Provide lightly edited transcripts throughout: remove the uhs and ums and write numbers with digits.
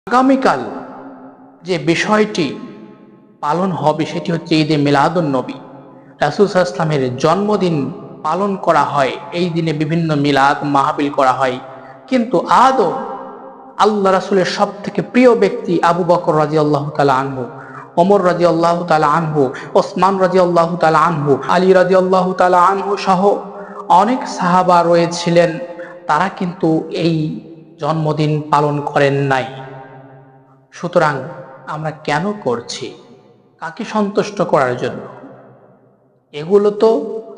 আগামীকাল যে বিষয়টি পালন হবে সেটি হচ্ছে ঈদে মিলাদুন নবী। রাসূল সাল্লাল্লাহু আলাইহি ওয়াসাল্লামের জন্মদিন পালন করা হয়। এই দিনে বিভিন্ন মিলাদ মাহফিল করা হয়, কিন্তু আদৌ আল্লাহ রাসূলের সব থেকে প্রিয় ব্যক্তি আবু বকর রাদিয়াল্লাহু তাআলা আনহু, ওমর রাদিয়াল্লাহু তাআলা আনহু, ওসমান রাদিয়াল্লাহু তাআলা আনহু, আলী রাদিয়াল্লাহু তাআলা আনহু সহ অনেক সাহাবা রয়েছিলেন, তারা কিন্তু এই জন্মদিন পালন করেন নাই। সুতরাং আমরা কেন করছি? কাকে সন্তুষ্ট করার জন্য? এগুলো তো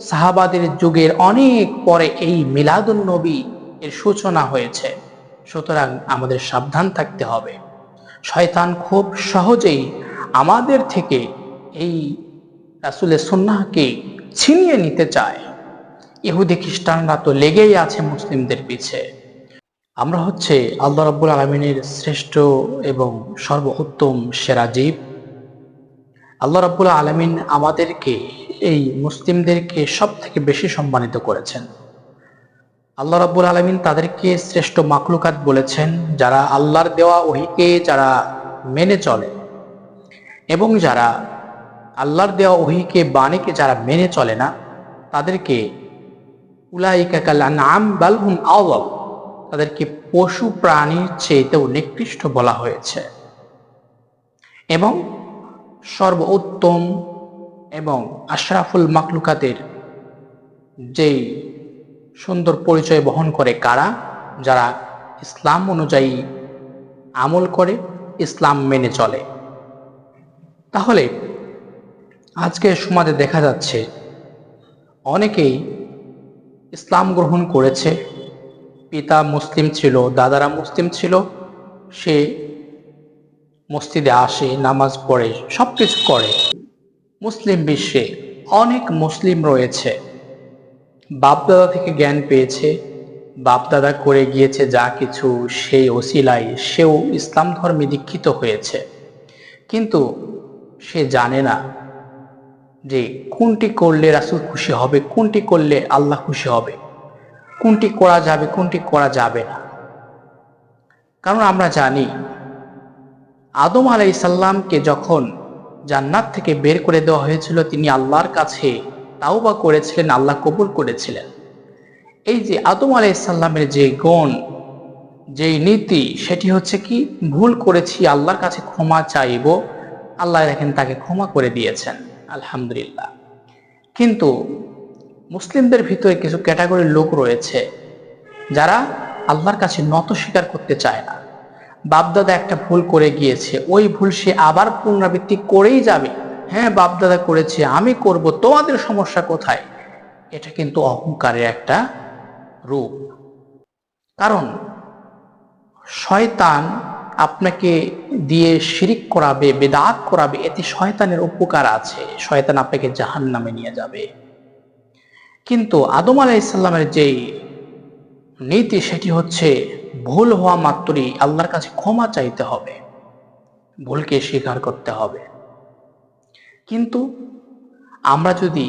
সাহাবাদের যুগের অনেক পরে এই মিলাদুন নবী এর সূচনা হয়েছে। সুতরাং আমাদের সাবধান থাকতে হবে। শয়তান খুব সহজেই আমাদের থেকে এই রাসূলের সুন্নাহকে ছিনিয়ে নিতে চায়। ইহুদি খ্রিস্টানরা তো লেগেই আছে মুসলিমদের পিছে। আমরা হচ্ছে আল্লাহ রাব্বুল আলামিনের শ্রেষ্ঠ এবং সর্বোত্তম সেরা জীব। আল্লাহ রাব্বুল আলামিন আমাদেরকে, এই মুসলিমদেরকে সব থেকে বেশি সম্মানিত করেছেন। আল্লাহ রাব্বুল আলামিন তাদেরকে শ্রেষ্ঠ মাখলুকাত বলেছেন, যারা আল্লাহর দেওয়া ওহীকে যারা মেনে চলে এবং যারা আল্লাহর দেওয়া ওহীকে বাণীকে যারা মেনে চলে না, তাদেরকে উলাইকা কাল আনআম বাল হুম আযাল, তাদেরকে পশু প্রাণীর চেয়েতেও নিকৃষ্ট বলা হয়েছে। এবং সর্বোত্তম এবং আশরাফুল মাখলুকাতের যেই সুন্দর পরিচয় বহন করে কারা? যারা ইসলাম অনুযায়ী আমল করে, ইসলাম মেনে চলে। তাহলে আজকের সমাজে দেখা যাচ্ছে অনেকেই ইসলাম গ্রহণ করেছে, পিতা মুসলিম ছিল, দাদারা মুসলিম ছিল, সে মসজিদে আসে, নামাজ পড়ে, সবকিছু করে। মুসলিম বিশ্বে অনেক মুসলিম রয়েছে, বাপদাদা থেকে জ্ঞান পেয়েছে, বাপদাদা করে গিয়েছে যা কিছু, সেই ওসিলায় সেও ইসলাম ধর্মে দীক্ষিত হয়েছে, কিন্তু সে জানে না যে কোনটি করলে রাসূল খুশি হবে, কোনটি করলে আল্লাহ খুশি হবে, কোনটি করা যাবে, কোনটি করা যাবে না। কারণ আমরা জানি আদম আলাইহিস সালামকে যখন জান্নাত থেকে বের করে দেওয়া হয়েছিল, তিনি আল্লাহর কাছে তাওবা করেছিলেন, আল্লাহ কবুল করেছিলেন। এই যে আদম আলাইহিস সালামের যে গুণ, যেই নীতি, সেটি হচ্ছে কি, ভুল করেছি, আল্লাহর কাছে ক্ষমা চাইব, আল্লাহ দেখেন তাকে ক্ষমা করে দিয়েছেন, আলহামদুলিল্লাহ। কিন্তু মুসলিমদের ভিতরে কিছু ক্যাটাগরির লোক রয়েছে যারা আল্লাহর কাছে নত স্বীকার করতে চায় না। বাপদাদা একটা ভুল করে গিয়েছে, ওই ভুল সে আবার পুনরাবৃত্তি করেই যাবে। হ্যাঁ, বাপদাদা করেছে, আমি করব, তোমাদের সমস্যা কোথায়? এটা কিন্তু অহংকারের একটা রূপ। কারণ শয়তান আপনাকে দিয়ে শিরিক করাবে, বেদাত করাবে, এতে শয়তানের উপকার আছে, শয়তান আপনাকে জাহান্নামে নিয়ে যাবে। কিন্তু আদম আলাইহিস সালামের যেই নীতি, সেটি হচ্ছে ভুল হওয়া মাত্রই আল্লাহর কাছে ক্ষমা চাইতে হবে, ভুলকে স্বীকার করতে হবে। কিন্তু আমরা যদি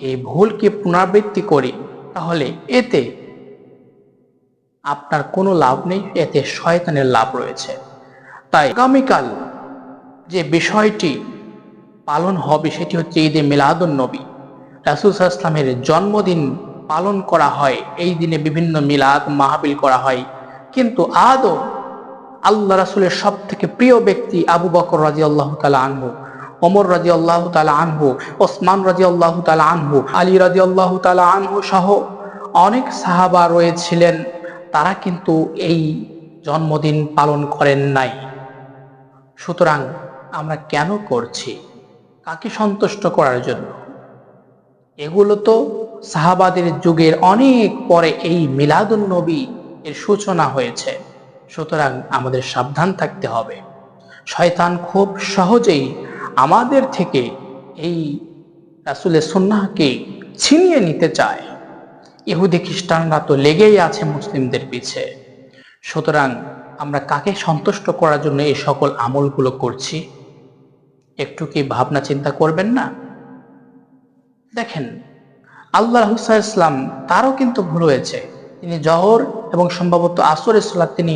এই ভুলকে পুনরাবৃত্তি করি, তাহলে এতে আপনার কোনো লাভ নেই, এতে শয়তানের লাভ রয়েছে। তাই আগামীকাল যে বিষয়টি পালন হবে সেটি হচ্ছে ঈদে মিলাদুন নবী। রাসূল সাল্লাল্লাহু আলাইহি ওয়াসাল্লামের জন্মদিন পালন করা হয়, এই দিনে বিভিন্ন মিলাদ মাহফিল করা হয়, কিন্তু আদৌ আল্লাহ রাসূলের সব থেকে প্রিয় ব্যক্তি আবু বকর রাদিয়াল্লাহু তাআলা আনহু, ওমর রাদিয়াল্লাহু তাআলা আনহু, ওসমান রাদিয়াল্লাহু তাআলা আনহু, আলী রাদিয়াল্লাহু তাআলা আনহু সহ অনেক সাহাবা রয়েছিলেন, তারা কিন্তু এই জন্মদিন পালন করেন নাই। সুতরাং আমরা কেন করছি? কাকে সন্তুষ্ট করার জন্য? এগুলো তো সাহাবাদের যুগের অনেক পরে এই মিলাদুন নবী এর সূচনা হয়েছে। সুতরাং আমাদের সাবধান থাকতে হবে। শয়তান খুব সহজেই আমাদের থেকে এই রাসূলের সুন্নাহকে ছিনিয়ে নিতে চায়। ইহুদি খ্রিস্টানরা তো লেগেই আছে মুসলিমদের পিছে। সুতরাং আমরা কাকে সন্তুষ্ট করার জন্য এই সকল আমলগুলো করছি? একটু কি ভাবনা চিন্তা করবেন না? দেখেন, আল্লাহ রাসূল সাল্লাল্লাহু আলাইহি ওয়াসাল্লাম তারও কিন্তু ভুল হয়েছে। তিনি জহর এবং সম্ভবত আসরের সালাত তিনি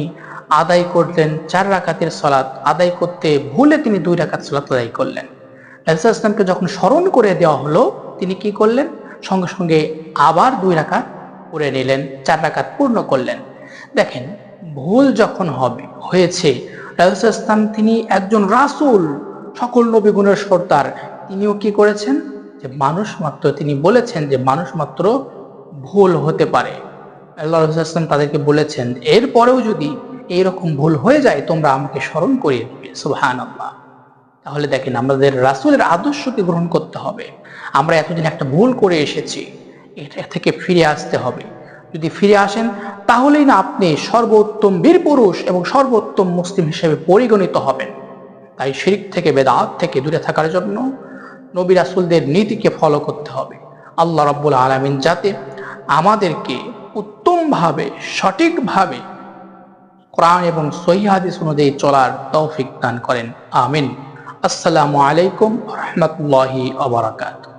আদায় করলেন 4 রাকাতের সালাত, আদায় করতে ভুলে তিনি 2 রাকাত সালাত আদায় করলেন। রাসূল সাল্লাল্লাহু আলাইহি ওয়াসাল্লামকে যখন স্মরণ করে দেওয়া হলো, তিনি কি করলেন? সঙ্গে সঙ্গে আবার 2 রাকাত পড়ে নিলেন, 4 রাকাত পূর্ণ করলেন। দেখেন, ভুল যখন হয়েছে, রাসূল সাল্লাল্লাহু আলাইহি ওয়াসাল্লাম তিনি একজন রাসূল, সকল নবীগণের সর্দার, তিনিও কি করেছেন? যে মানুষ মাত্র, তিনি বলেছেন যে মানুষ মাত্র ভুল হতে পারে। আল্লাহ রাসূল সাল্লাল্লাহু আলাইহি ওয়াসাল্লাম তাদেরকে বলেছেন, এরপরেও যদি এইরকম ভুল হয়ে যায় তোমরা আমাকে স্মরণ করিয়ে দিবে। সুবহানাল্লাহ। তাহলে দেখেন, আমাদের রাসূলের আদর্শকে গ্রহণ করতে হবে। আমরা এতদিন একটা ভুল করে এসেছি, এটা থেকে ফিরে আসতে হবে। যদি ফিরে আসেন, তাহলেই না আপনি সর্বোত্তম বীর পুরুষ এবং সর্বোত্তম মুসলিম হিসেবে পরিগণিত হবেন। তাই শিরক থেকে, বেদাত থেকে দূরে থাকার জন্য নবী রাসূলদের নীতিকে ফলো করতে হবে। আল্লাহ রাব্বুল আলামিন যাতে আমাদেরকে উত্তমভাবে, সঠিকভাবে কোরআন এবং সহিহ হাদিস অনুযায়ী চলার তৌফিক দান করেন। আমিন। আসসালামু আলাইকুম ওয়া রাহমাতুল্লাহি ওয়া বারাকাতুহু।